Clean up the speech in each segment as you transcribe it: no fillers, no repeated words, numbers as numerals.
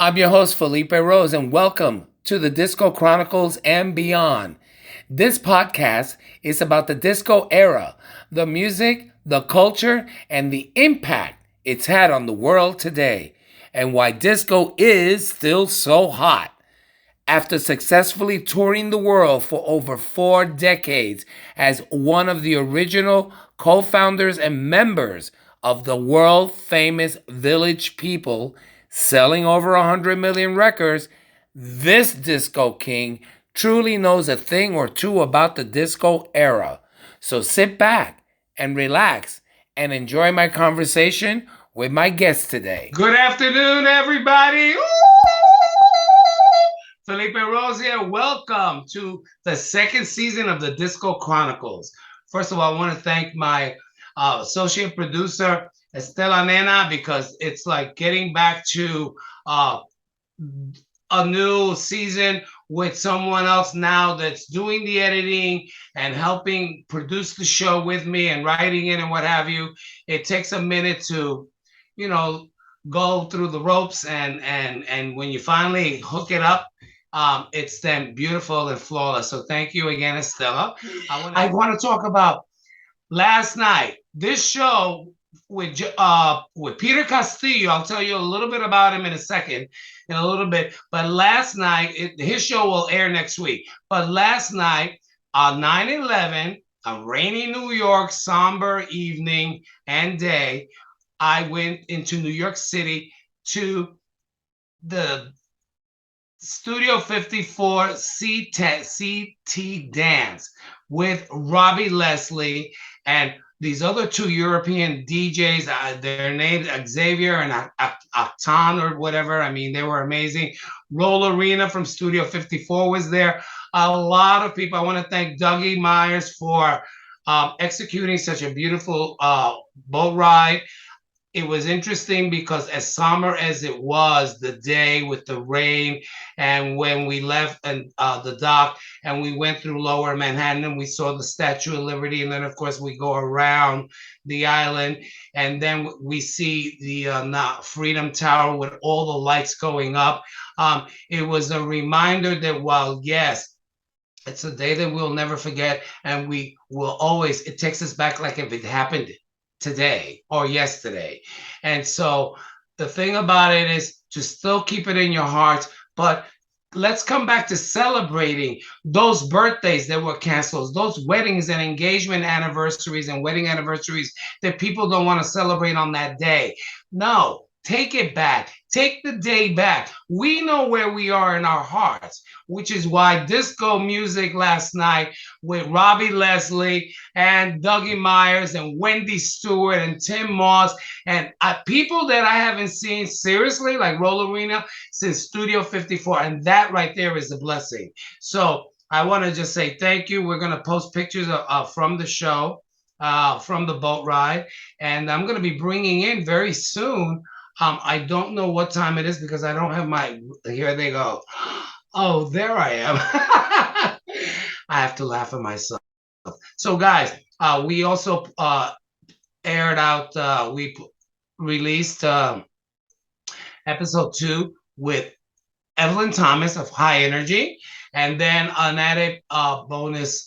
I'm your host, Felipe Rose, and welcome to the Disco Chronicles and Beyond. This podcast is about the disco era, the music, the culture, and the impact it's had on the world today, and why disco is still so hot. After successfully touring the world for over 4 decades as one of the original co founders and members of the world famous Village People, selling over 100 million records, this disco king truly knows a thing or two about the disco era. So sit back and relax and enjoy my conversation with my guest today. Good afternoon, everybody. Felipe Rose here. Welcome to the second season of the Disco Chronicles. First of all, I want to thank my associate producer, Estela Nena, because it's like getting back to uh, a new season with someone else now that's doing the editing and helping produce the show with me and writing it and what have you. It takes a minute to, you know, go through the ropes and when you finally hook it up, it's then beautiful and flawless. So thank you again, Estella. I want to talk about last night. This show with Peter Castillo. I'll tell you a little bit about him in a second, in a little bit. But last night, his show will air next week. But last night, 9/11, a rainy New York, somber evening and day, I went into New York City to the Studio 54 CT Dance with Robbie Leslie and these other two European DJs. Their names Xavier and Acton or whatever. I mean, they were amazing. Roll Arena from Studio 54 was there. A lot of people. I want to thank Dougie Myers for executing such a beautiful boat ride. It was interesting because as summer as it was the day with the rain and when we left and the dock and we went through lower Manhattan and we saw the Statue of Liberty and then of course we go around the island and then we see the Freedom Tower with all the lights going up. It was a reminder that while yes, it's a day that we'll never forget and we will always, it takes us back like if it happened today or yesterday. And so the thing about it is to still keep it in your heart, but let's come back to celebrating those birthdays that were canceled, those weddings and engagement anniversaries and wedding anniversaries that people don't want to celebrate on that day. No, take it back. Take the day back. We know where we are in our hearts, which is why disco music last night with Robbie Leslie and Dougie Myers and Wendy Stewart and Tim Moss and people that I haven't seen seriously, like Roll Arena, since Studio 54. And that right there is a blessing. So I want to just say thank you. We're going to post pictures from the show, from the boat ride. And I'm going to be bringing in very soon. I don't know what time it is because I don't have my. Here they go. Oh, there I am. I have to laugh at myself. So, guys, we also aired out. We released episode 2 with Evelyn Thomas of High Energy, and then an added bonus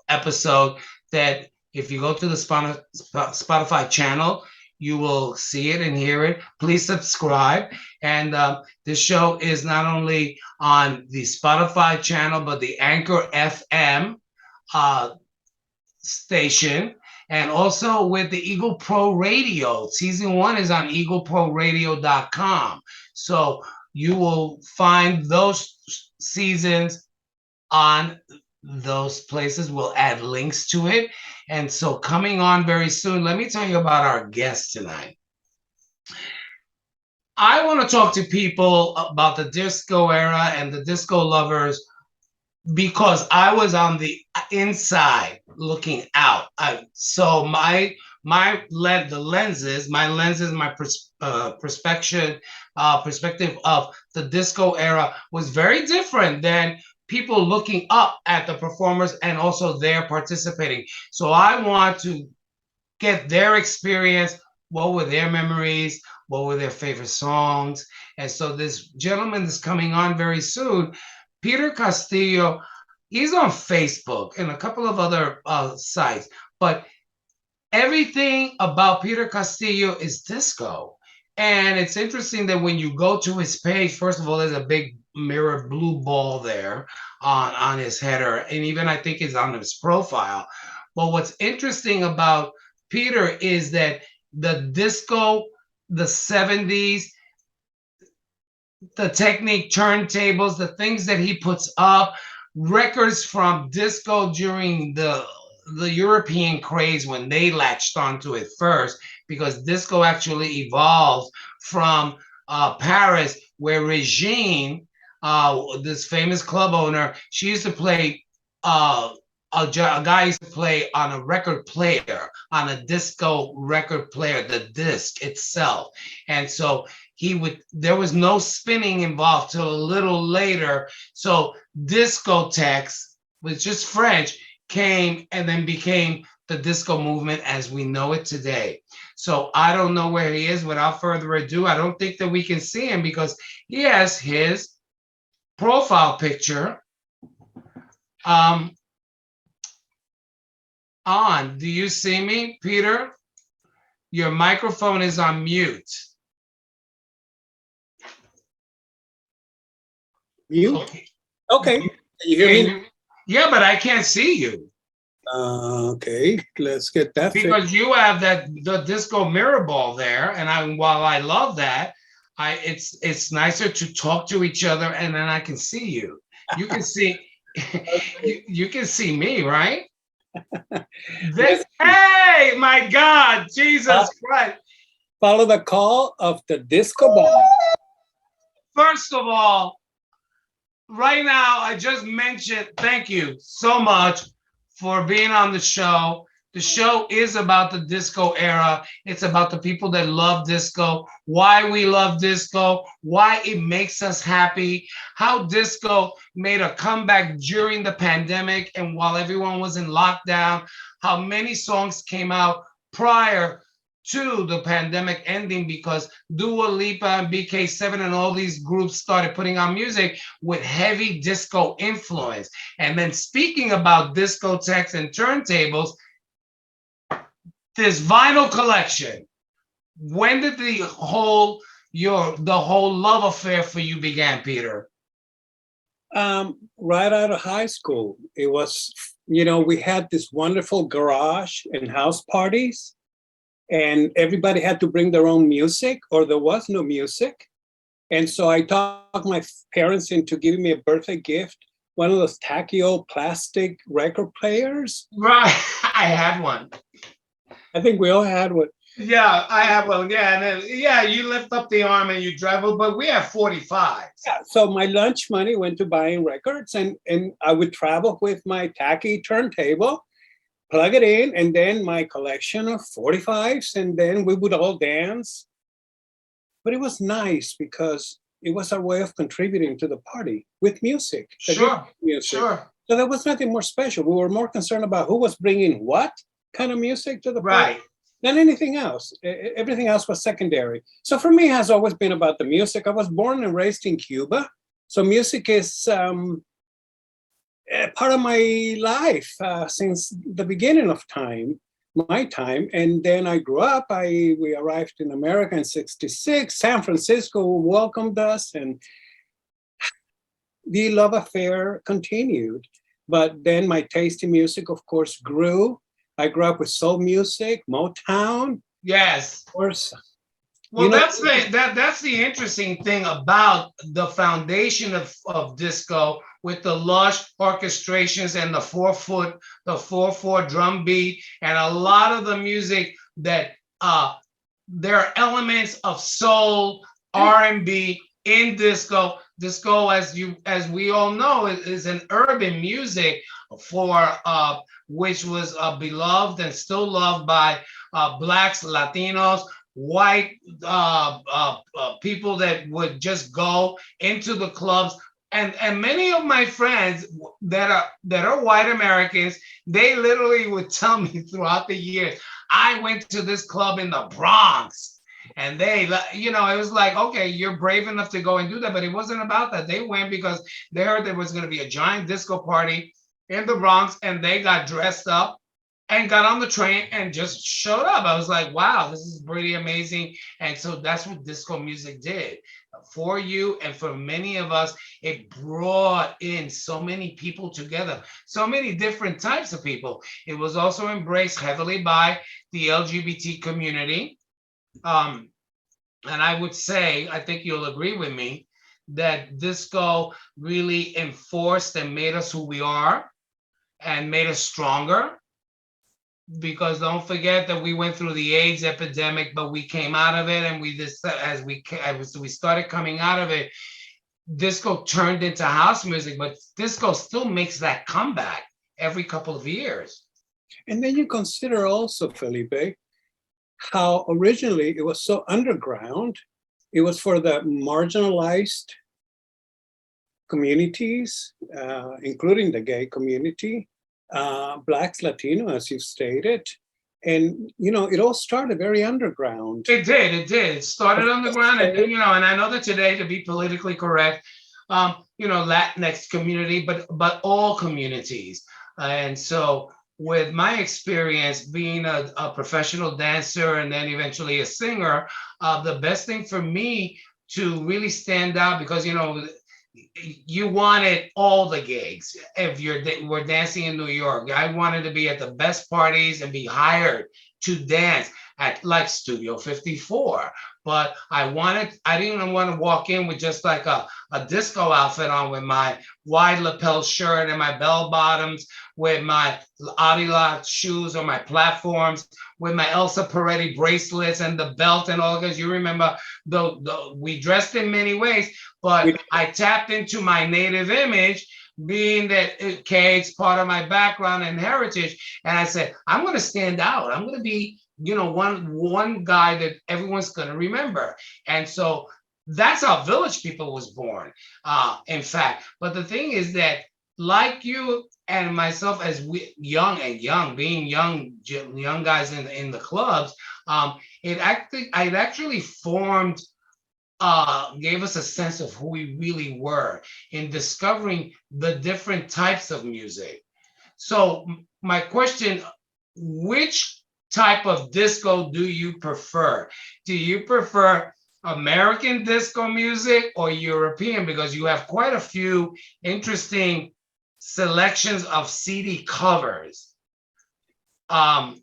episode that if you go to the Spotify channel, you will see it and hear it. Please subscribe. And this show is not only on the Spotify channel, but the Anchor FM station, and also with the Eagle Pro Radio. Season 1 is on eagleproradio.com. So you will find those seasons on those places. We'll add links to it. And so coming on very soon, let me tell you about our guest tonight. I want to talk to people about the disco era and the disco lovers because I was on the inside looking out. So the lenses, my perspective of the disco era was very different than people looking up at the performers and also their participating. So I want to get their experience. What were their memories? what were their favorite songs. And so this gentleman is coming on very soon, Peter Castillo. He's on Facebook and a couple of other sites, but everything about Peter Castillo is disco. And it's interesting that when you go to his page, first of all, there's a big mirror blue ball there on his header. And even I think it's on his profile. But what's interesting about Peter is that the disco, the 70s, the Technique turntables, the things that he puts up, records from disco during the European craze when they latched onto it first, because disco actually evolved from Paris, where Regine, this famous club owner, she used to play. A guy used to play on a record player, on a disco record player, the disc itself, and so he would, there was no spinning involved till a little later. So discotheques, which is French, came and then became the disco movement as we know it today. So I don't know where he is. Without further ado, I don't think that we can see him because he has his profile picture um, on. Do you see me, Peter? Your microphone is on mute. You? Okay. Can you hear me? Yeah, but I can't see you. Okay, let's get that because you have the disco mirror ball there, and while I love that, it's nicer to talk to each other, and then I can see you. You can see you can see me, right? Hey, my God, Jesus Christ! Follow the call of the disco ball. First of all, right now, I just mentioned, thank you so much for being on the show. The show is about the disco era. It's about the people that love disco, why we love disco, why it makes us happy, how disco made a comeback during the pandemic and while everyone was in lockdown, how many songs came out prior to the pandemic ending because Dua Lipa and BK7 and all these groups started putting out music with heavy disco influence. And then speaking about discotheques and turntables, this vinyl collection, when did the whole love affair for you began, Peter? Right out of high school. It was, we had this wonderful garage and house parties, and everybody had to bring their own music or there was no music. And so I talked my parents into giving me a birthday gift, one of those tacky old plastic record players. Right, I had one. I think we all had one. Yeah, I have one. Yeah, and then, you lift up the arm and you drive it, but we have 45. Yeah, so my lunch money went to buying records, and I would travel with my tacky turntable, plug it in, and then my collection of 45s, and then we would all dance. But it was nice because it was our way of contributing to the party with music. Sure, sure. So there was nothing more special. We were more concerned about who was bringing what kind of music to the party than anything else. Everything else was secondary. So for me, it has always been about the music. I was born and raised in Cuba. So music is part of my life since the beginning of time, my time. And then I grew up. We arrived in America in '66. San Francisco welcomed us, and the love affair continued. But then my taste in music, of course, grew. I grew up with soul music, Motown. Yes. Of course. Well, that's the interesting thing about the foundation of disco with the lush orchestrations and the 4/4 drum beat, and a lot of the music that there are elements of soul, R&B in disco. Disco, as we all know, is an urban music for which was beloved and still loved by Blacks, Latinos, white people that would just go into the clubs. And many of my friends that are white Americans, they literally would tell me throughout the years, I went to this club in the Bronx And they, you know, it was like, okay, you're brave enough to go and do that, but it wasn't about that. They went because they heard there was going to be a giant disco party in the Bronx, and they got dressed up and got on the train and just showed up. I was like, wow, this is pretty amazing. And so that's what disco music did for you and for many of us. It brought in so many people together, so many different types of people. It was also embraced heavily by the LGBT community. Um, and I would say, I think you'll agree with me, that disco really enforced and made us who we are and made us stronger, because don't forget that we went through the AIDS epidemic, but we came out of it, and we just, as we started coming out of it, disco turned into house music, but disco still makes that comeback every couple of years. And then you consider also, Felipe, how originally it was so underground. It was for the marginalized communities, including the gay community, Blacks, Latino, as you stated. And, you know, it all started very underground. It did. It did. It started on the ground, and you know, and I know that today, to be politically correct, you know, Latinx community, but all communities. And so, with my experience being a professional dancer and then eventually a singer, the best thing for me to really stand out, because you know, you wanted all the gigs. If we're dancing in New York, I wanted to be at the best parties and be hired to dance at like Studio 54. But I didn't want to walk in with just like a disco outfit on, with my wide lapel shirt and my bell bottoms, with my Adila shoes or my platforms, with my Elsa Peretti bracelets and the belt and all. Because you remember, we dressed in many ways, but I tapped into my native image, being that it's part of my background and heritage. And I said, I'm going to stand out. I'm going to be, you know, one guy that everyone's going to remember. And so that's how Village People was born, in fact. But the thing is that, like you and myself, as we being young guys in the clubs, it actually formed, gave us a sense of who we really were in discovering the different types of music. So my question, which type of disco do you prefer? Do you prefer American disco music or European? Because you have quite a few interesting selections of CD covers that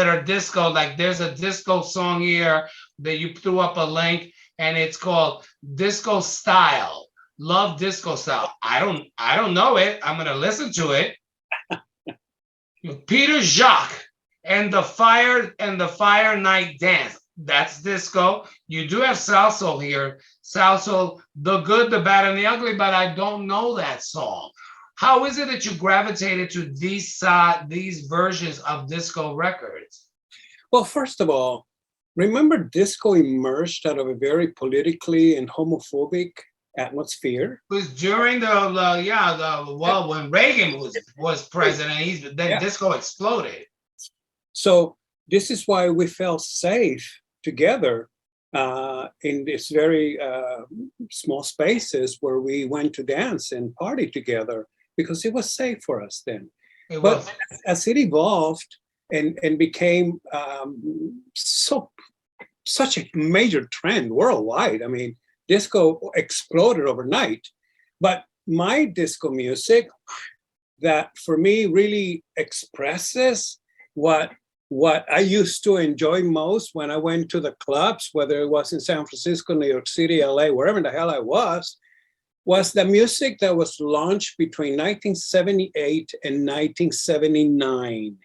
are disco. Like there's a disco song here that you threw up a link, and it's called Disco Style. Love Disco Style. I don't know it. I'm gonna listen to it. Peter Jacques and the Fire Night Dance. That's disco. You do have salsa here. Salsa, the good, the bad, and the ugly, but I don't know that song. How is it that you gravitated to these versions of disco records? Well, first of all, remember disco emerged out of a very politically and homophobic atmosphere. It was during when Reagan was president. Then disco exploded. So this is why we felt safe together in this very small spaces where we went to dance and party together, because it was safe for us then. But as it evolved and became such a major trend worldwide, I mean, disco exploded overnight. But my disco music, that for me really expresses what I used to enjoy most when I went to the clubs, whether it was in San Francisco, New York City, LA, wherever the hell I was the music that was launched between 1978 and 1979.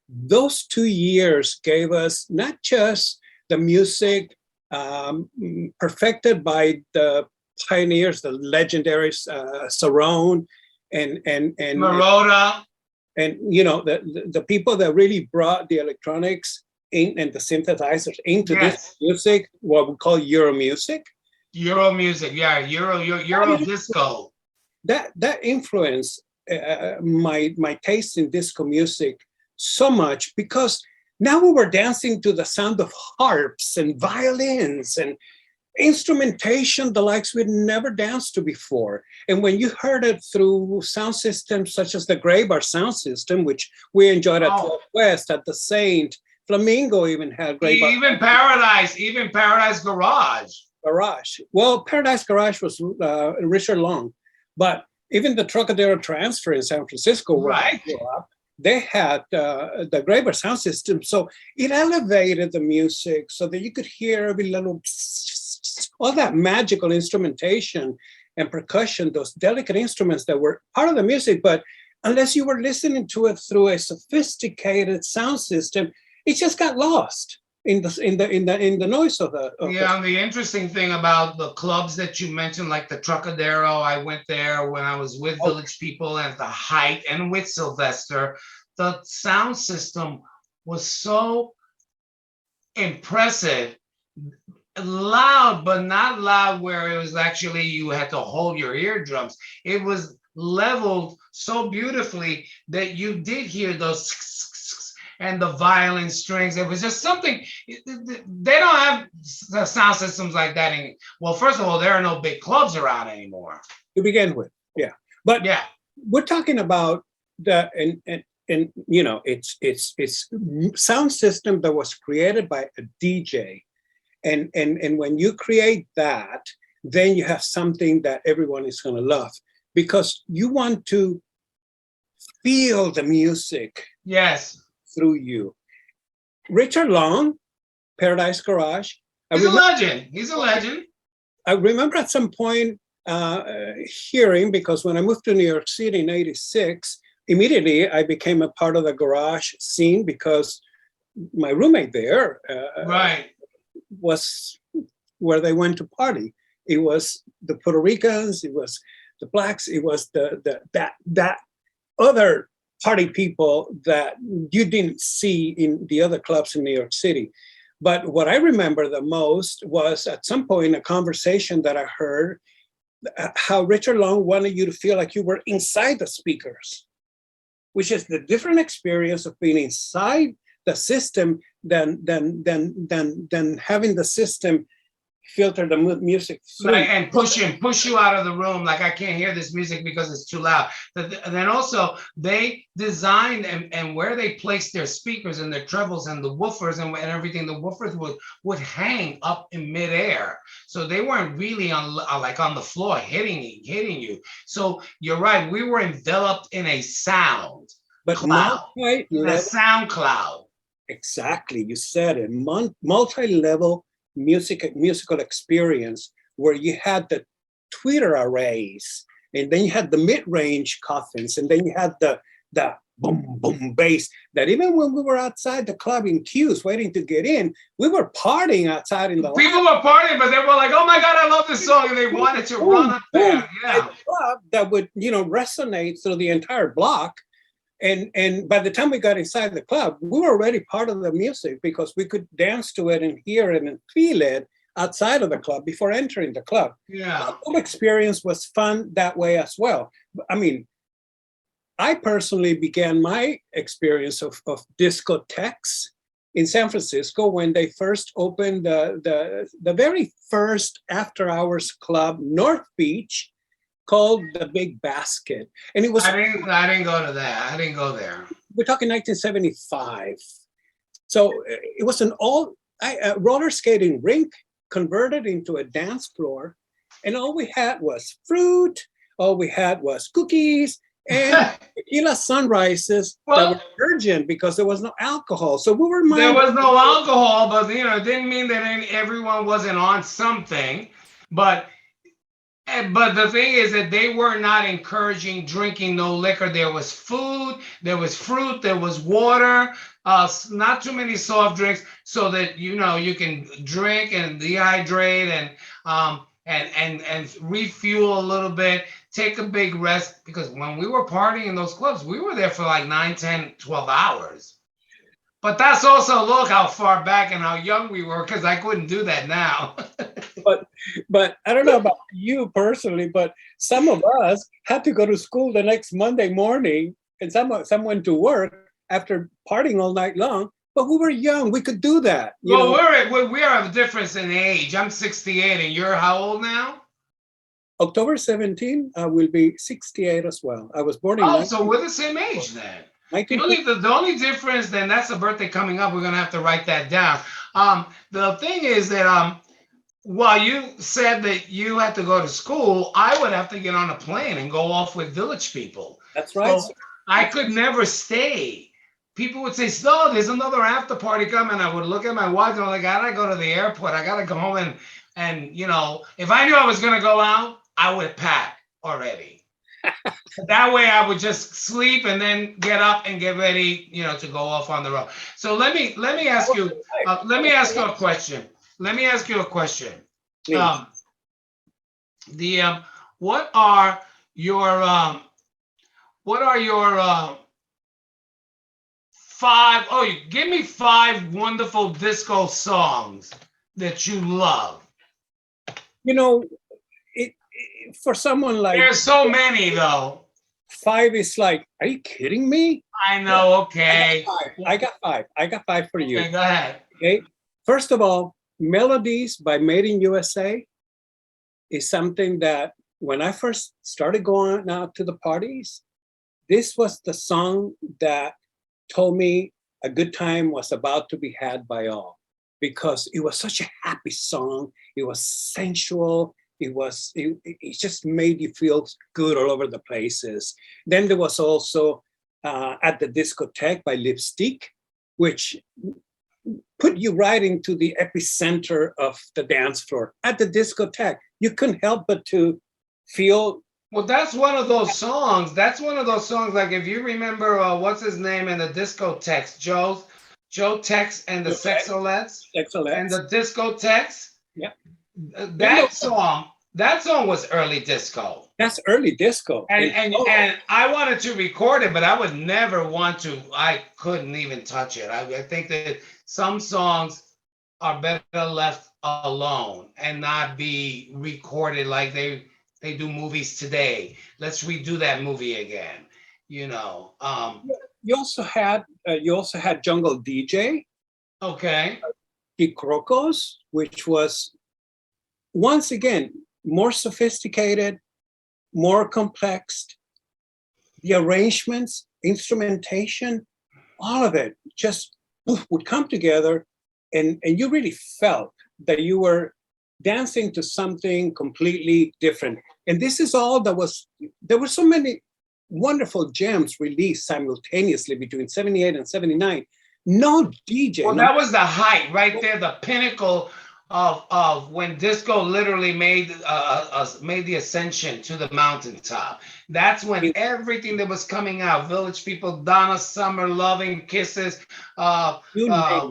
Those 2 years gave us not just the music perfected by the pioneers, the legendary Cerrone and Marotta, and you know the people that really brought the electronics in and the synthesizers into this music, what we call Euro music. Euro music, yeah, Euro disco. That influenced my taste in disco music so much, because Now we were dancing to the sound of harps and violins and instrumentation, the likes we'd never danced to before. And when you heard it through sound systems such as the Grey Bar sound system, which we enjoyed at 12 West, at the Saint, Flamingo even had Grey Bar. Even Paradise Garage. Well, Paradise Garage was Richard Long, but even the Trocadero Transfer in San Francisco, where I grew up, they had the Grey Bar sound system. So it elevated the music so that you could hear every little, all that magical instrumentation and percussion, those delicate instruments that were part of the music. But unless you were listening to it through a sophisticated sound system, it just got lost in the noise of the. And the interesting thing about the clubs that you mentioned, like the Trocadero, I went there when I was with Village People at the height and with Sylvester. The sound system was so impressive, loud, but not loud where it was actually you had to hold your eardrums. It was leveled so beautifully that you did hear those and the violin strings. It was just something. They don't have the sound systems like that. Well, first of all, there are no big clubs around anymore. To begin with, yeah. But we're talking about the and you know, it's sound system that was created by a DJ, and when you create that, then you have something that everyone is going to love because you want to feel the music. Yes. Through you. Richard Long, Paradise Garage. He's a legend. He's a legend. I remember at some point hearing, because when I moved to New York City in '86, immediately I became a part of the garage scene because my roommate there was where they went to party. It was the Puerto Ricans, it was the blacks, it was that other party people that you didn't see in the other clubs in New York City. But what I remember the most was at some point a conversation that I heard how Richard Long wanted you to feel like you were inside the speakers, which is the different experience of being inside the system than having the system filter the music through. Right, and push you out of the room, like I can't hear this music because it's too loud. And then also they designed and where they placed their speakers and their trebles and the woofers and everything, the woofers would hang up in midair, so they weren't really on the floor hitting you. So you're right, we were enveloped in a sound cloud, a sound cloud. Exactly, you said it. Multi-level musical experience where you had the tweeter arrays, and then you had the mid-range coffins, and then you had the boom boom bass that even when we were outside the club in queues waiting to get in, we were partying outside in the people were partying, but they were like, oh my god, I love this song, and they wanted to run up there. Yeah, club that would resonate through the entire block. And by the time we got inside the club, we were already part of the music because we could dance to it and hear it and feel it outside of the club before entering the club. Yeah. The whole experience was fun that way as well. I mean, I personally began my experience of discotheques in San Francisco when they first opened the very first after-hours club, North Beach, called the Big Basket, and it was. I didn't go to that. I didn't go there. We're talking 1975, so it was an roller skating rink converted into a dance floor, and all we had was fruit. All we had was cookies and tequila sunrises that were virgin because there was no alcohol. So we were. There was no alcohol, but it didn't mean that everyone wasn't on something, but. But the thing is that they were not encouraging drinking no liquor. There was food, there was fruit, there was water, not too many soft drinks, so that you can drink and dehydrate and refuel a little bit, take a big rest. Because when we were partying in those clubs, we were there for like 9, 10, 12 hours. But that's also, look how far back and how young we were, because I couldn't do that now. But I don't know about you personally, but some of us had to go to school the next Monday morning, and some went to work after partying all night long but we were young. We could do that. You Well, know, we are of a difference in age. I'm 68, and you're how old now? October 17, I will be 68 as well. I was born in Oh, so we're the same age then. The only difference then, that's a birthday coming up. We're gonna have to write that down. The thing is that while you said that you had to go to school, I would have to get on a plane and go off with village people. That's right, So sir. I could never stay. People would say, "No, there's another after party coming." I would look at my watch and I'm like, "I gotta go to the airport. I gotta go home and if I knew I was gonna go out, I would pack already. That way, I would just sleep and then get up and get ready, to go off on the road." So let me ask you a question. Let me ask you a question. Please. The what are your five? Oh, give me five wonderful disco songs that you love. You know, for someone like There's so many though. five is like, are you kidding me? I know. Okay. I got five. I got five for you. Okay, go ahead. Okay. First of all, Melodies by Made in USA is something that when I first started going out to the parties, this was the song that told me a good time was about to be had by all, because it was such a happy song. It was sensual. It just made you feel good all over the places. Then there was also At the Discotheque by Lipstick, which put you right into the epicenter of the dance floor. At the discotheque, you couldn't help but to feel. Well, that's one of those songs. That's one of those songs. Like if you remember, what's his name in the discotheques, Joe Tex and the Sexolettes, and the discotheques. Yeah, that song was early disco. That's early disco. And I wanted to record it, but I would never want to. I couldn't even touch it. I think that some songs are better left alone and not be recorded like they do movies today. Let's redo that movie again. You also had Jungle DJ. Okay. Crocos, which was once again more sophisticated, more complex. The arrangements, instrumentation, all of it just would come together, and you really felt that you were dancing to something completely different. And this is all there were so many wonderful gems released simultaneously between 78 and 79. No DJ. Well, that was the height right there, the pinnacle of when disco literally made the ascension to the mountaintop. That's when everything that was coming out, Village People, Donna Summer, Loving Kisses,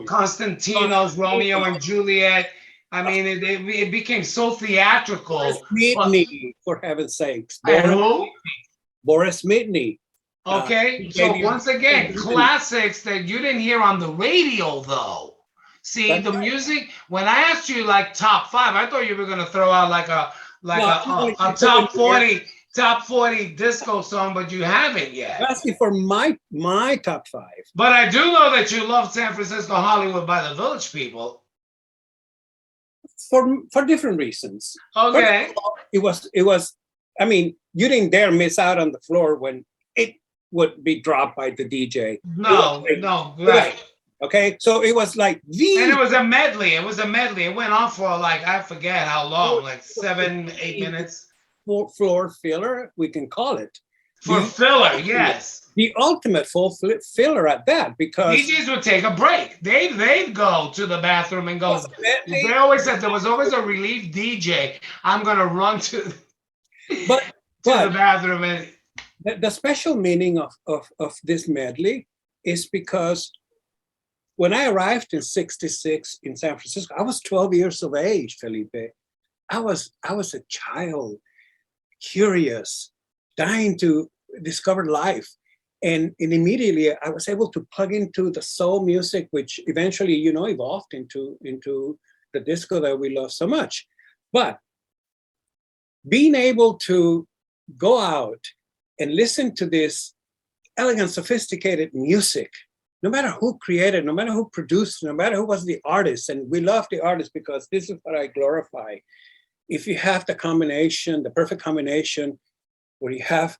Constantino's Romeo and Juliet. I mean, it became so theatrical. Mitney, for heaven's sakes. And who? Boris Mitney. Okay, so once again, classics that you didn't hear on the radio, though. See, the music, when I asked you like top five, I thought you were gonna throw out like a top 40 disco song, but you haven't yet. Asking for my top five. But I do know that you love San Francisco Hollywood by the Village People. For different reasons. Okay. It was, I mean, you didn't dare miss out on the floor when it would be dropped by the DJ. No, right. Okay, so it was like and it was a medley. It went on for like, I forget how long, like 7-8 minutes. Floor filler, we can call it. Filler, yes. The ultimate full filler at that, because DJs would take a break. They'd go to the bathroom and go. They always said there was always a relief DJ. I'm gonna run to the bathroom. And the special meaning of this medley is because when I arrived in '66 in San Francisco, I was 12 years of age, Felipe. I was a child, curious, dying to discover life. And immediately I was able to plug into the soul music, which eventually, evolved into the disco that we love so much. But being able to go out and listen to this elegant, sophisticated music no matter who created, no matter who produced, no matter who was the artist, and we love the artist because this is what I glorify. If you have the combination, the perfect combination, where you have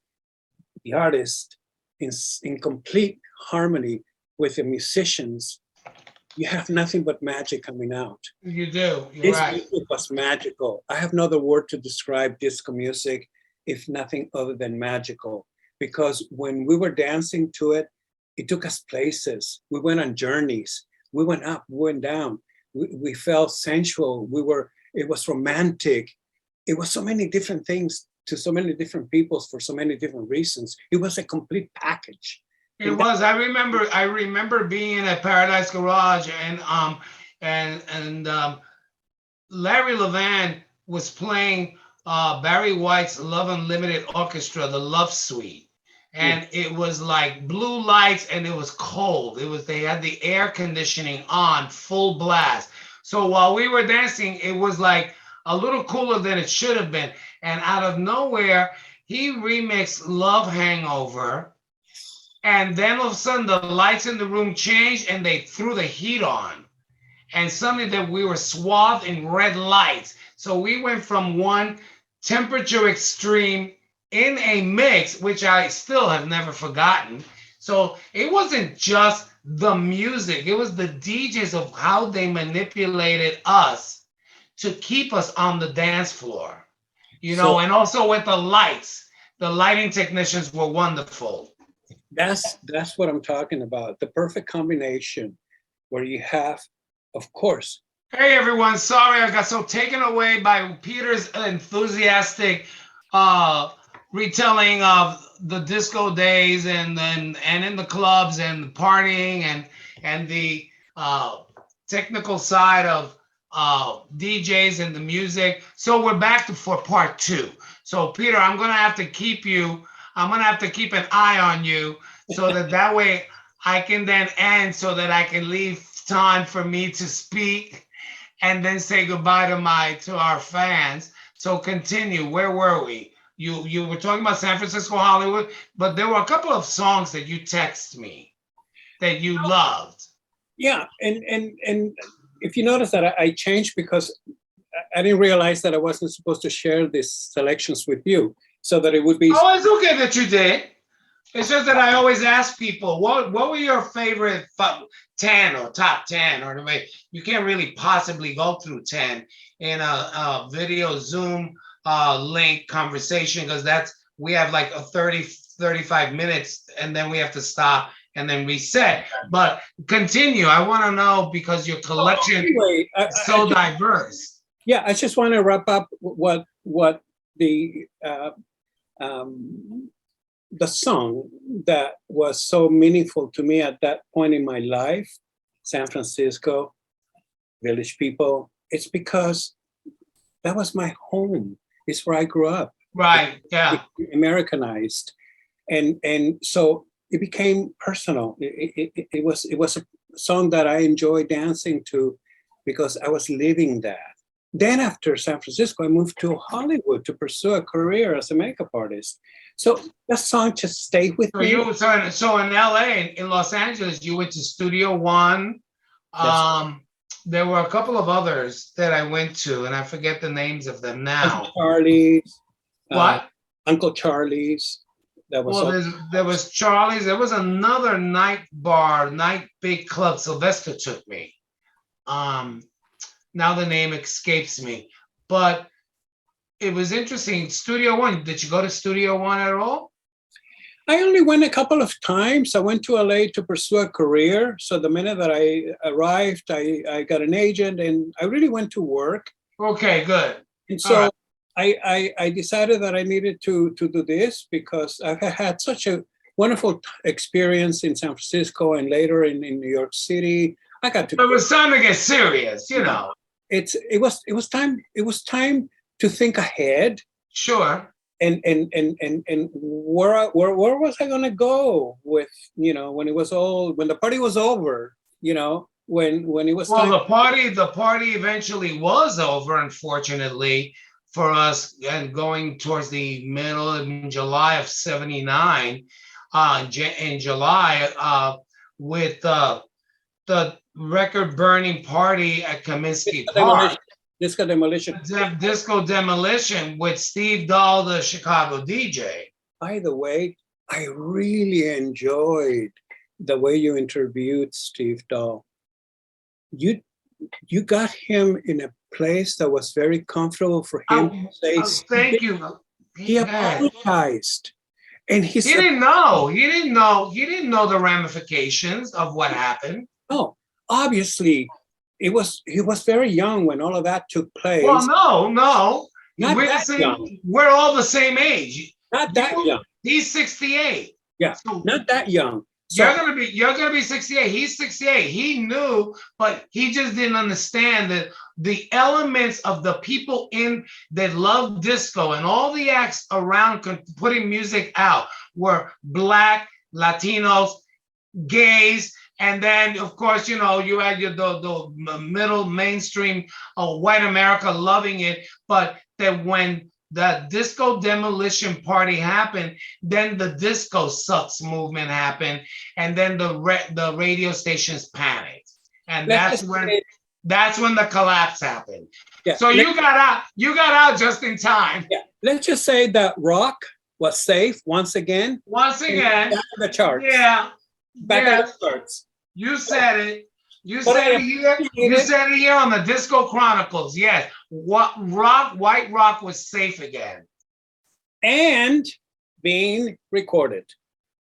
the artist in complete harmony with the musicians, you have nothing but magic coming out. You do. You're This right. music was magical. I have no other word to describe disco music, if nothing other than magical. Because when we were dancing to it, it took us places. We went on journeys. We went up, we went down. We felt sensual. It was romantic. It was so many different things to so many different peoples for so many different reasons. It was a complete package. It was. I remember being at Paradise Garage, and Larry Levan was playing Barry White's Love Unlimited Orchestra, the Love Suite. And it was like blue lights, and it was cold. They had the air conditioning on full blast. So while we were dancing, it was like a little cooler than it should have been. And out of nowhere, he remixed Love Hangover. And then all of a sudden the lights in the room changed and they threw the heat on. And suddenly that we were swathed in red lights. So we went from one temperature extreme in a mix, which I still have never forgotten. So it wasn't just the music, it was the DJs of how they manipulated us to keep us on the dance floor, and also with the lights. The lighting technicians were wonderful. That's what I'm talking about. The perfect combination where you have, of course. Hey everyone, sorry I got so taken away by Peter's enthusiastic retelling of the disco days and in the clubs and partying and the technical side of DJs and the music. So we're back for part 2. So Peter, I'm gonna have to keep an eye on you so that way I can then end so that I can leave time for me to speak and then say goodbye to our fans. So continue. Where were we? You were talking about San Francisco, Hollywood, but there were a couple of songs that you texted me that you loved. Yeah, and if you notice that I changed because I didn't realize that I wasn't supposed to share these selections with you, so that it would be. Oh, it's okay that you did. It's just that I always ask people, what were your favorite 10 or top 10? Or you can't really possibly go through 10 in a video Zoom link conversation, because we have like a 35 minutes and then we have to stop and then reset. But continue. I want to know, because your collection is so diverse. Yeah, I just want to wrap up what the song that was so meaningful to me at that point in my life, San Francisco, Village People. It's because that was my home. It's where I grew up. Right. Yeah. Americanized, and so it became personal. It was a song that I enjoyed dancing to because I was living that. Then after San Francisco, I moved to Hollywood to pursue a career as a makeup artist. So that song just stayed with me. So in LA, in Los Angeles, you went to Studio One. There were a couple of others that I went to, and I forget the names of them now. Uncle Charlie's. What? Uncle Charlie's. There was Charlie's. There was another night big club. Sylvester took me. Now the name escapes me, but it was interesting. Studio One. Did you go to Studio One at all? I only went a couple of times. I went to LA to pursue a career. So the minute that I arrived, I got an agent and I really went to work. Okay, good. And so I decided that I needed to do this because I've had such a wonderful experience in San Francisco and later in New York City. It was time to get serious, It was time to think ahead. Sure. And where was I gonna go with, when the party was over, when it was well, time. the party eventually was over, unfortunately for us, and going towards the middle of July of '79. In July, with the record burning party at Kaminsky Disco Park. Demolition. Disco Demolition. Disco Demolition with Steve Dahl, the Chicago DJ. By the way, I really enjoyed the way you interviewed Steve Dahl. You got him in a place that was very comfortable for him to say. Thank you. He apologized, and he said, didn't know. He didn't know. He didn't know the ramifications of what happened. "No, obviously, he was very young when all of that took place. Well, no, Not we're that young. We're all the same age. Not that young. He's 68. Yeah, So not that young. So, you're gonna be 68. He's 68. He knew, but he just didn't understand that the elements of the people in that love disco and all the acts around putting music out were Black, Latinos, gays, and then of course you had the middle mainstream white America loving it, but that when the disco demolition party happened, then the disco sucks movement happened, and then the radio stations panicked, and that's when the collapse happened. Yeah, so you got out just in time. Yeah, let's just say that rock was safe once again. Back to the charts. Yeah, back at the charts. You said it. You said it here on the Disco Chronicles. Yes. White Rock was safe again. And being recorded.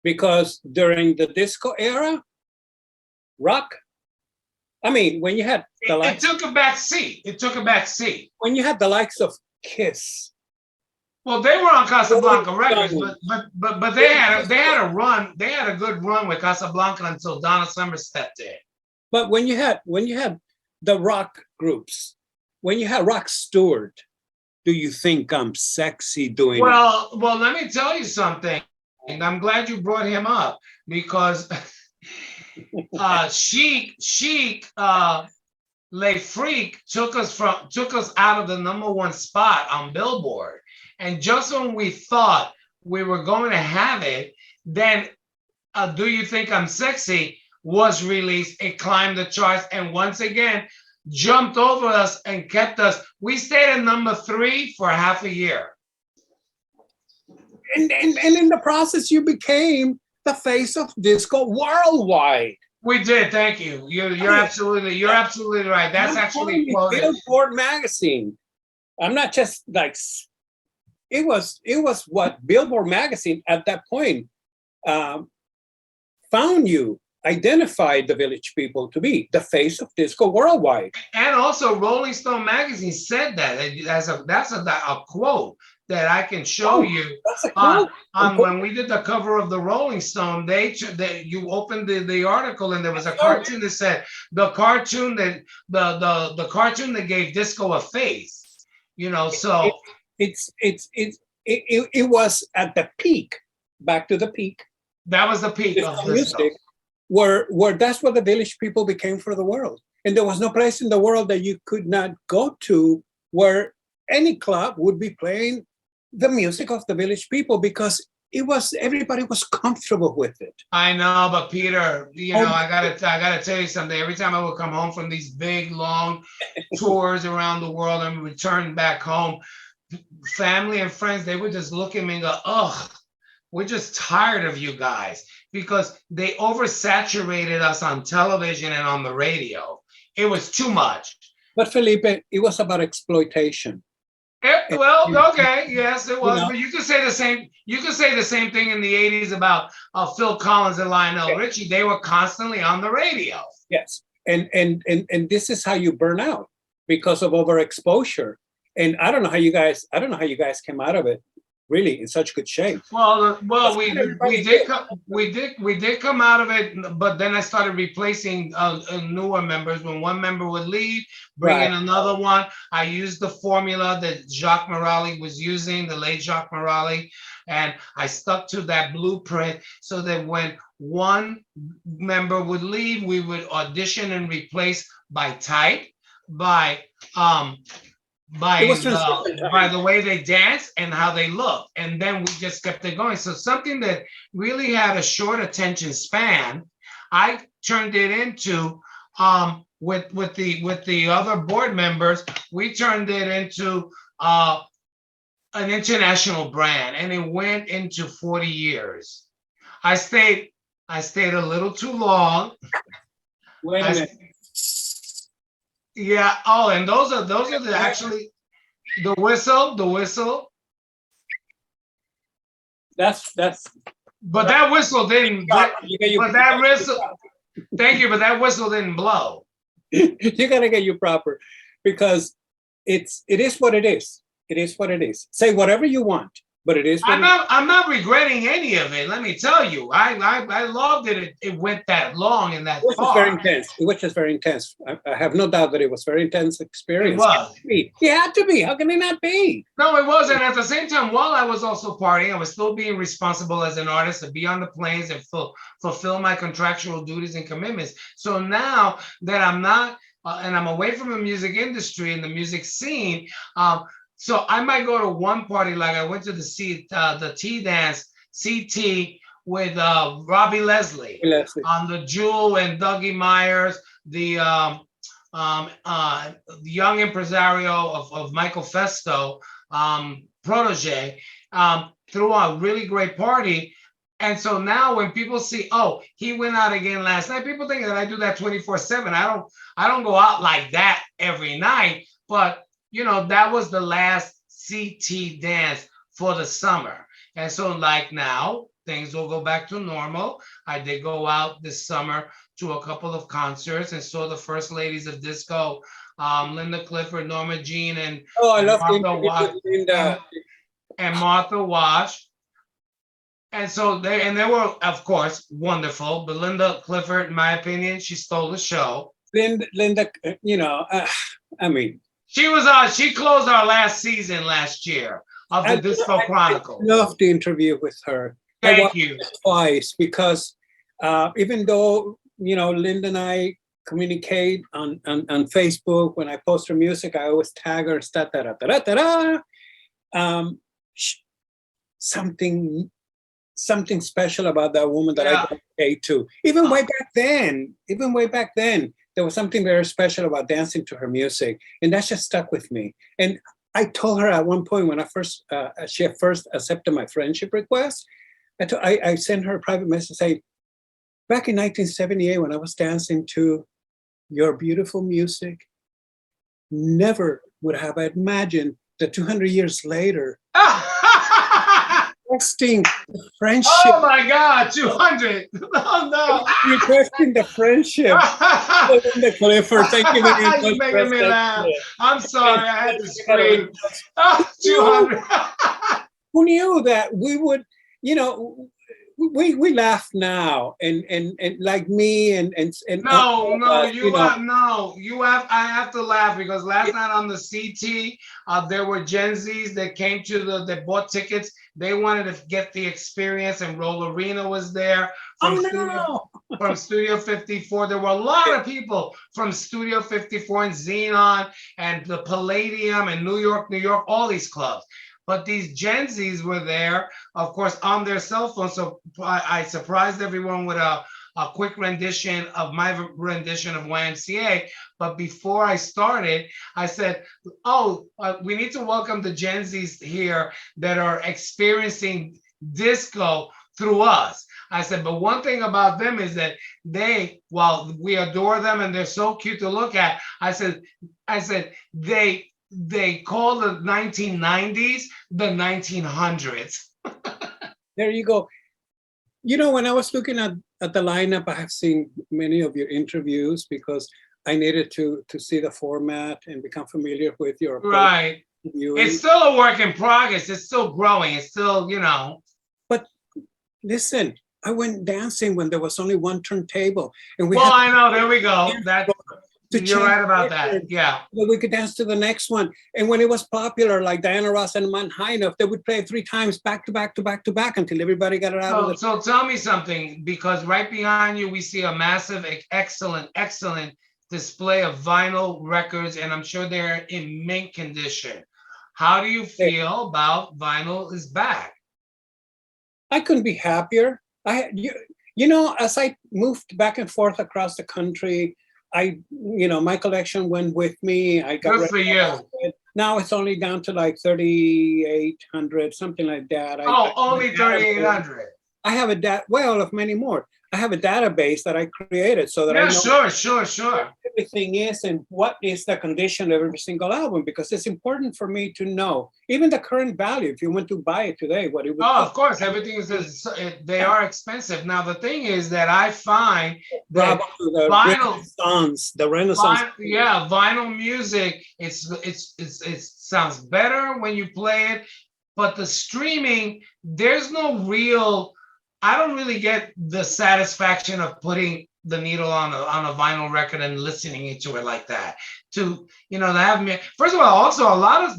Because during the disco era, rock, I mean, when you had the likes, it took a back seat. When you had the likes of Kiss. Well, they were on Casablanca Records, but they had a run. They had a good run with Casablanca until Donna Summer stepped in. But when you had the rock groups, when you had Rock Stewart, do you think I'm sexy doing Well, let me tell you something. And I'm glad you brought him up because Chic Le Freak took us out of the #1 spot on Billboard. And just when we thought we were going to have it, then Do You Think I'm Sexy was released. It climbed the charts and once again jumped over us and kept us. We stayed at #3 for half a year. And in the process, you became the face of disco worldwide. We did. Thank you. You're absolutely right. That's actually quoted. Billboard magazine. I'm not just like. It was what Billboard magazine at that point found you, identified the Village People to be the face of disco worldwide. And also Rolling Stone magazine said that. That's a quote that I can show you. That's a quote. When we did the cover of the Rolling Stone, you opened the article and there was a cartoon that said the cartoon that gave disco a face. So it was at the peak. Back to the peak. That was the peak of music, where that's what the Village People became for the world. And there was no place in the world that you could not go to where any club would be playing the music of the Village People because everybody was comfortable with it. I know, but Peter, I gotta tell you something. Every time I would come home from these big long tours around the world and return back home, family and friends, they would just look at me and go, "Ugh, we're just tired of you guys," because they oversaturated us on television and on the radio. It was too much. But Felipe, it was about exploitation. Well, okay, yes, it was. But you could say the same. You could say the same thing in the '80s about Phil Collins and Lionel Richie. They were constantly on the radio. Yes, and this is how you burn out because of overexposure. And I don't know how you guys came out of it really in such good shape. Well, we did come out of it, but then I started replacing newer members. When one member would leave, bring in another one. I used the formula that Jacques Morali was using, the late Jacques Morali, and I stuck to that blueprint so that when one member would leave, we would audition and replace by type, by the way they dance and how they look, and then we just kept it going. So something that really had a short attention span, I turned it into with the other board members, we turned it into an international brand, and it went into 40 years. I stayed I stayed a little too long. Wait a I minute. Yeah. Oh, and those are the actually the whistle. That's But that whistle didn't. you get But that whistle. Thank you, but that whistle didn't blow. you gotta get you proper because it is what it is. It is what it is. Say whatever you want, but it is what I'm not regretting any of it. Let me tell you, I loved it. It went that long and that which was very far. intense. Which was very intense. I have no doubt that it was very intense It experience. was. It had to be. How can it not be? No, it wasn't. At the same time, while I was also partying, I was still being responsible as an artist to be on the planes and fulfill my contractual duties and commitments. So now that I'm not, and I'm away from the music industry and the music scene, so I might go to one party, like I went to the T dance CT with Robbie Leslie Leslie. on the Jewel and Dougie Myers, the young impresario of Michael Festo, protege, threw a really great party. And so now when people see, oh, he went out again last night, people think that I do that 24/7. I don't go out like that every night, but that was the last CT dance for the summer. And so like now, things will go back to normal. I did go out this summer to a couple of concerts and saw the first ladies of disco, Linda Clifford, Norma Jean, and I love the Martha interview Wash, with Linda. and Martha Wash. And so they were, of course, wonderful. But Linda Clifford, in my opinion, she stole the show. Linda, I mean, she closed our last season last year of the Disco Chronicles. I loved the interview with her. Thank you. Twice because even though Linda and I communicate on Facebook, when I post her music, I always tag her. Something special about that woman that I gravitated to. Even way back then, there was something very special about dancing to her music, and that just stuck with me. And I told her at one point when she first accepted my friendship request, I sent her a private message saying, back in 1978, when I was dancing to your beautiful music, never would have I imagined that 200 years later, requesting the friendship. Oh my God, 200. Oh no. Requesting the friendship. The Clifford, thank you very much. You're making me laugh. I'm sorry, I had to scream. 200. Who knew that we would, we laugh now and like me and I have to laugh because last night on the CT there were Gen Zs that came they bought tickets. They wanted to get the experience, and Roll Arena was there from Studio 54. There were a lot of people from Studio 54 and Xenon and the Palladium and New York, all these clubs. But these Gen Zs were there, of course, on their cell phone. So I surprised everyone with a quick rendition of my rendition of YMCA. But before I started, I said, we need to welcome the Gen Zs here that are experiencing disco through us. I said, but one thing about them is that while we adore them and they're so cute to look at, I said, they call the 1990s the 1900s. There you go. When I was looking at the lineup, I have seen many of your interviews because I needed to see the format and become familiar with your approach. Right. It's still a work in progress. It's still growing. It's still, But listen, I went dancing when there was only one turntable. And I know. There we go. You're right about that. Yeah. We could dance to the next one. And when it was popular, like Diana Ross and Man High Enough, they would play 3 times back to back to back to back until everybody got it out. So tell me something, because right behind you, we see a massive, excellent display of vinyl records, and I'm sure they're in mint condition. How do you feel about vinyl is back? I couldn't be happier. As I moved back and forth across the country, my collection went with me. I got Good rid for of you. it. Now it's only down to like 3,800, something like that. Oh, only 3,800. I have well, of many more. I have a database that I created so that I Yeah, know sure. everything is and what is the condition of every single album, because it's important for me to know even the current value. If you want to buy it today, what it would Oh, cost. of course, everything they are expensive. Now, the thing is that I find that Bravo to the vinyl, Renaissance. yeah, vinyl music, it sounds better when you play it, but the streaming, there's no real. I don't really get the satisfaction of putting the needle on a vinyl record and listening to it like that. To have me. First of all, also a lot of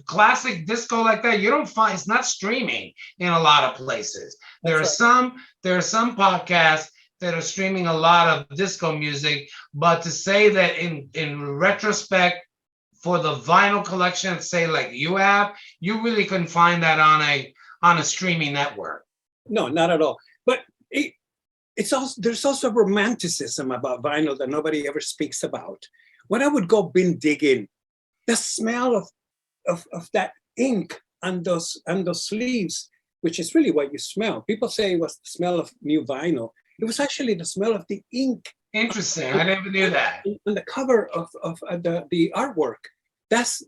classic disco like that, you don't find. It's not streaming in a lot of places. There are some podcasts that are streaming a lot of disco music, but to say that in retrospect for the vinyl collection, say like you really couldn't find that on a streaming network. No, not at all. But it's also there's also romanticism about vinyl that nobody ever speaks about. When I would go bin digging, the smell of that ink on those sleeves, which is really what you smell. People say it was the smell of new vinyl. It was actually the smell of the ink. Interesting. I never knew that. On the cover of the artwork, that's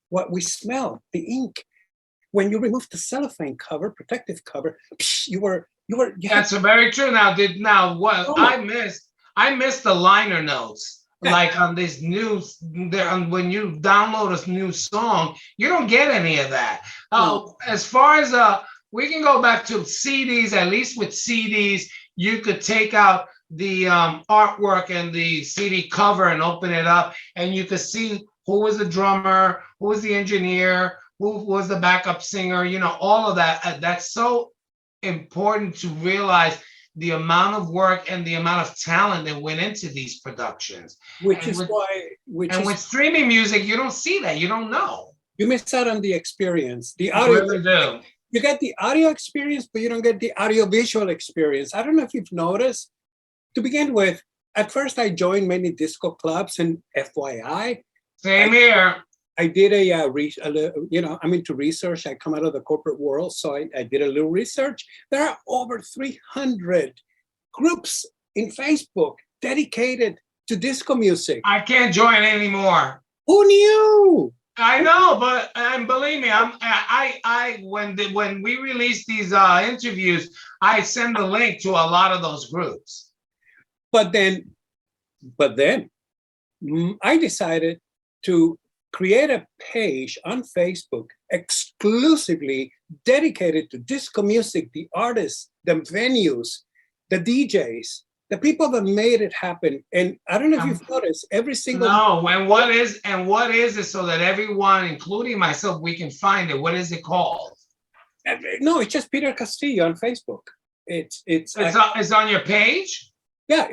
what we smell, the ink. When you remove the cellophane cover, protective cover, That's very true. What I missed the liner notes. Like on this when you download a new song, you don't get any of that. No. As far as we can go back to CDs. At least with CDs, you could take out the artwork and the CD cover and open it up, and you could see who was the drummer, who was the engineer, who was the backup singer. All of that. That's so important to realize the amount of work and the amount of talent that went into these productions. With streaming music, you don't see that. You don't know. You miss out on the experience. The audio. You really do. You get the audio experience, but you don't get the audio-visual experience. I don't know if you've noticed. To begin with, at first I joined many disco clubs, and FYI. Same here. I did I'm into research. I come out of the corporate world, so I did a little research. There are over 300 groups in Facebook dedicated to disco music. I can't join anymore. Who knew? I know, but believe me, when we release these interviews, I send the link to a lot of those groups. But then, I decided to create a page on Facebook exclusively dedicated to disco music, the artists, the venues, the DJs, the people that made it happen. And I don't know if you've noticed, every single... No, and what is it, so that everyone, including myself, we can find it? What is it called? No, it's just Peter Castillo on Facebook. It's on your page? Yeah,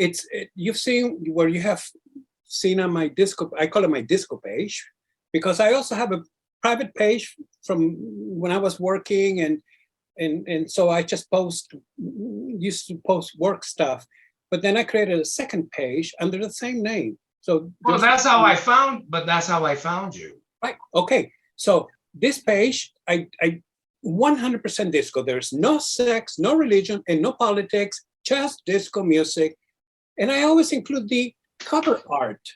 you've seen where you have seen on my disco, I call it my disco page, because I also have a private page from when I was working, and so I just used to post work stuff, but then I created a second page under the same name. So that's how I found you. Right. Okay. So this page, I 100% disco. There's no sex, no religion, and no politics, just disco music. And I always include the cover art.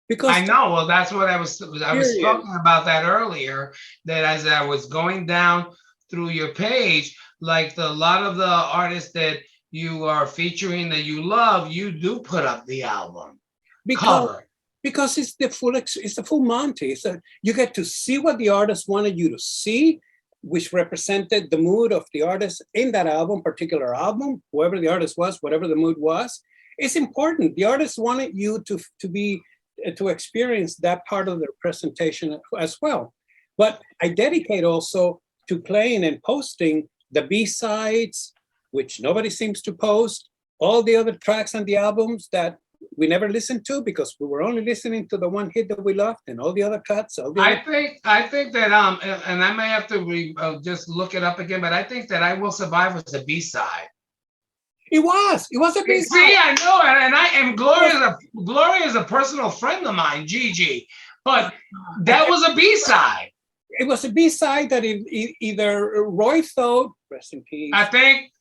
Because I know. Well, that's what I was talking about that earlier, that as I was going down through your page, like a lot of the artists that you are featuring that you love, you do put up the album cover. Because it's the full Monty. So you get to see what the artist wanted you to see, which represented the mood of the artist in that particular album, whoever the artist was, whatever the mood was. It's important. The artist wanted you to experience that part of their presentation as well. But I dedicate also to playing and posting the B-sides, which nobody seems to post, all the other tracks on the albums that we never listened to because we were only listening to the one hit that we loved, and all the other cuts. I think that and I may have to just look it up again, but I think that I Will Survive was a B-side. It was. It was a B See, side. I know, and Gloria is a personal friend of mine, Gigi. But that was a B side. It was a B side that either Roy Thode, rest in peace, I think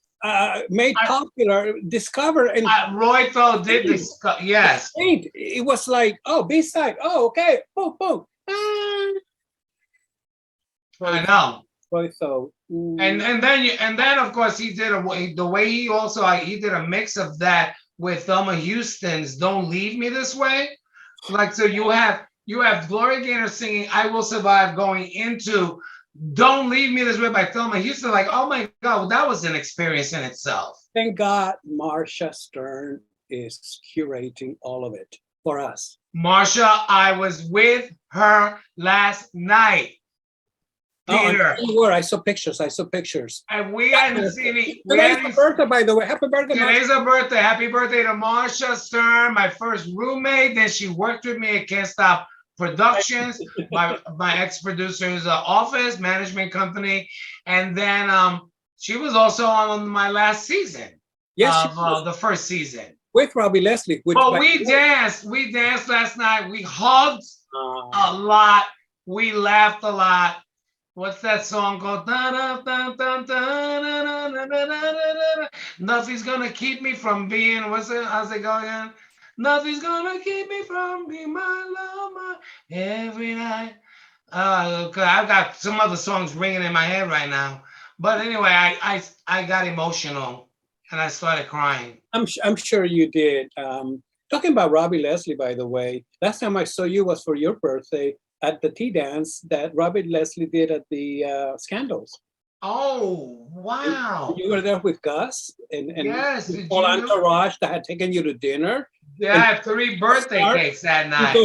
made popular, discovered, and Roy Thode did this. Yes, it was like, oh, B side. Oh, okay. Boom, boom. I know. Roy Thode. And then of course he did the way he also he did a mix of that with Thelma Houston's "Don't Leave Me This Way." Like, so you have Gloria Gaynor singing "I Will Survive" going into "Don't Leave Me This Way" by Thelma Houston. Like, oh my God, well, that was an experience in itself. Thank God Marsha Stern is curating all of it for us. Marsha, I was with her last night. Peter. Oh, I saw pictures. And we hadn't seen it. Today's her birthday, by the way. Happy birthday, Marsha. Today's her birthday. Happy birthday to Marsha Stern, my first roommate. Then she worked with me at Can't Stop Productions, my ex-producer's office, management company. And then she was also on my last season of the first season. With Robbie Leslie. But we danced. We danced last night. We hugged a lot. We laughed a lot. What's that song called? Nothing's gonna keep me from being. What's it? How's it go again? Nothing's gonna keep me from being my love every night. I've got some other songs ringing in my head right now. But anyway, I got emotional and I started crying. I'm sure you did. Talking about Robbie Leslie, by the way, last time I saw you was for your birthday at the tea dance that Robbie Leslie did at the Scandals. Oh, wow. You were there with Gus and yes, the whole entourage that had taken you to dinner. Yeah, I had 3 birthday cakes that night.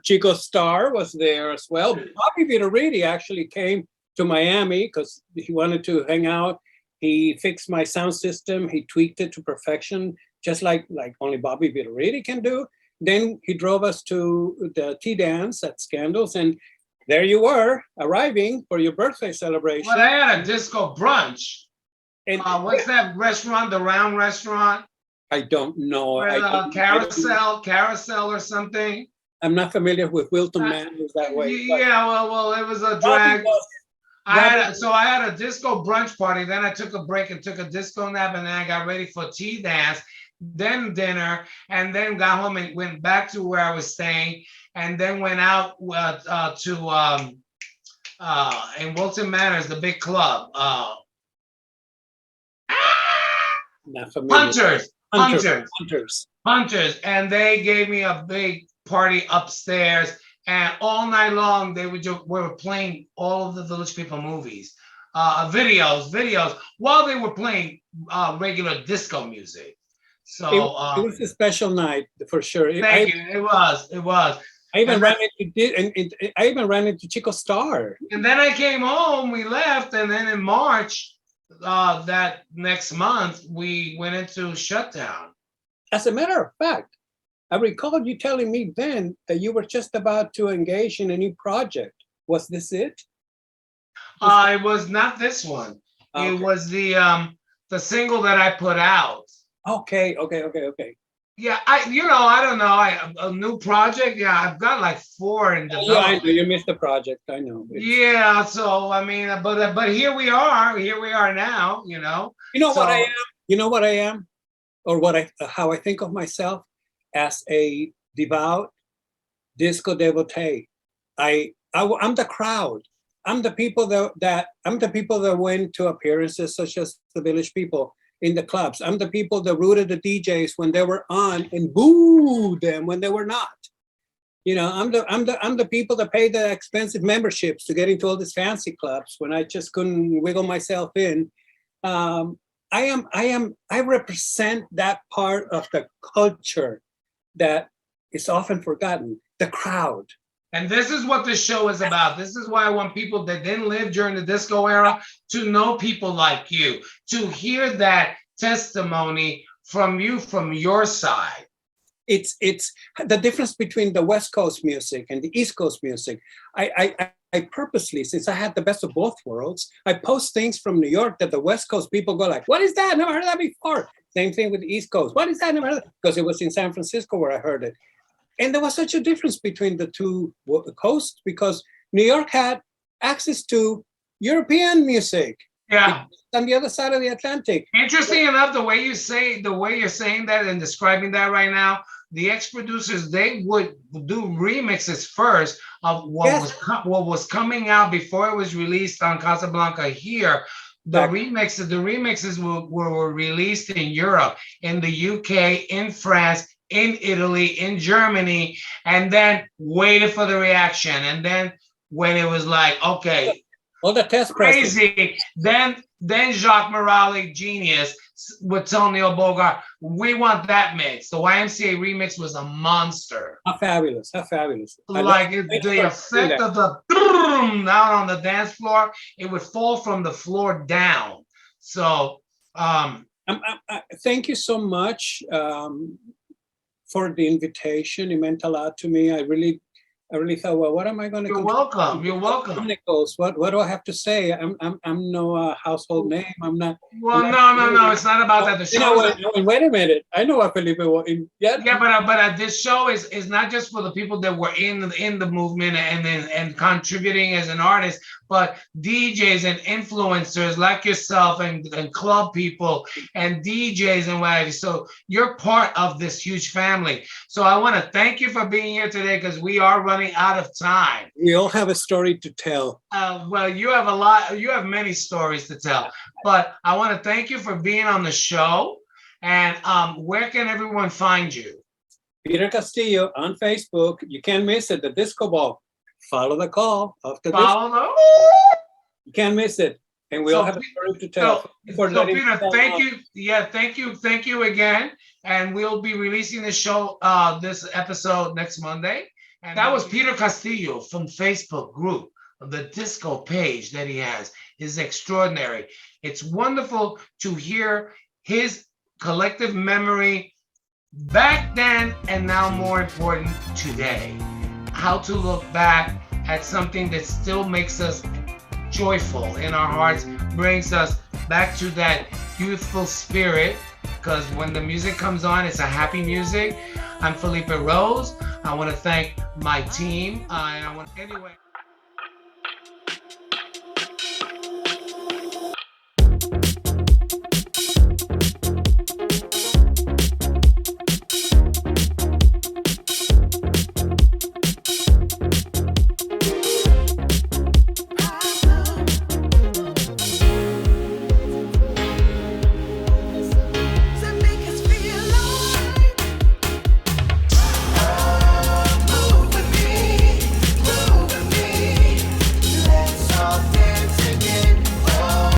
Chico Star was there as well. Bobby Vitoriti actually came to Miami because he wanted to hang out. He fixed my sound system. He tweaked it to perfection, just like only Bobby Vitoriti can do. Then he drove us to the tea dance at Scandals, and there you were, arriving for your birthday celebration. Well, I had a disco brunch. And what's that restaurant, the Round Restaurant? I don't know. Carousel or something. I'm not familiar with Wilton Manors that way. Yeah, well, it was a drag. I had a disco brunch party. Then I took a break and took a disco nap, and then I got ready for tea dance, then dinner, and then got home and went back to where I was staying, and then went out to in Wilton Manors, the big club. Hunters, and they gave me a big party upstairs, and all night long we were playing all of the Village People movies, videos while they were playing regular disco music. So it was a special night for sure. Thank you. It was. I even ran into Chico Star. And then I came home. We left, and then in March, that next month, we went into shutdown. As a matter of fact, I recall you telling me then that you were just about to engage in a new project. Was this it? It was not this one. Okay. It was the single that I put out. Okay. Yeah, I don't know. A new project. Yeah, I've got like 4 in development. Yeah, I know. You missed the project. I know. Yeah, so I mean, but here we are. Here we are now. You know. What I am. You know what I am, or how I think of myself as a devout disco devotee. I'm the crowd. I'm the people that went to appearances such as the Village People in the clubs. I'm the people that rooted the DJs when they were on and booed them when they were not. I'm the people that paid the expensive memberships to get into all these fancy clubs when I just couldn't wiggle myself in. I represent that part of the culture that is often forgotten, the crowd. And this is what this show is about. This is why I want people that didn't live during the disco era to know people like you, to hear that testimony from you, from your side. It's the difference between the West Coast music and the East Coast music. I purposely, since I had the best of both worlds, I post things from New York that the West Coast people go like, what is that? Never heard that before. Same thing with the East Coast. What is that? Because it was in San Francisco where I heard it. And there was such a difference between the two coasts because New York had access to European music. Yeah. On the other side of the Atlantic. Interesting enough, the way you're saying that and describing that right now, the ex-producers, they would do remixes first of what was coming out before it was released on Casablanca here. The remixes were released in Europe, in the UK, in France, in Italy, in Germany, and then waited for the reaction. And then when it was like, okay, all the test crazy, then Jacques Morale, genius, with Tonio Bogart, we want that mix. The YMCA remix was a monster. How fabulous, how fabulous. Like the effect of the down on the dance floor, it would fall from the floor down. So thank you so much for the invitation. It meant a lot to me. I really thought, well, what am I going to? You're welcome. You're welcome. Chronicles. What do I have to say? I'm no household name. I'm not. Well, no. It's not about that. The show. Wait a minute. I know what Felipe. Yeah, but this show is not just for the people that were in the movement and contributing as an artist, but DJs and influencers like yourself and club people and DJs and what have you. So you're part of this huge family. So I want to thank you for being here today because we are running out of time. We all have a story to tell. Well, you have a lot. You have many stories to tell. But I want to thank you for being on the show. And where can everyone find you? Peter Castillo on Facebook. You can't miss it. The Disco Ball. Follow the call after this. You can't miss it. And we all have a story to tell. So Peter, thank you. Yeah, thank you again. And we'll be releasing the show, this episode next Monday. And that was Peter Castillo from Facebook group. The disco page that he has is extraordinary. It's wonderful to hear his collective memory back then and now more important today. How to look back at something that still makes us joyful in our hearts, brings us back to that youthful spirit, because when the music comes on, it's a happy music. I'm Felipe Rose. I want to thank my team. Anyway.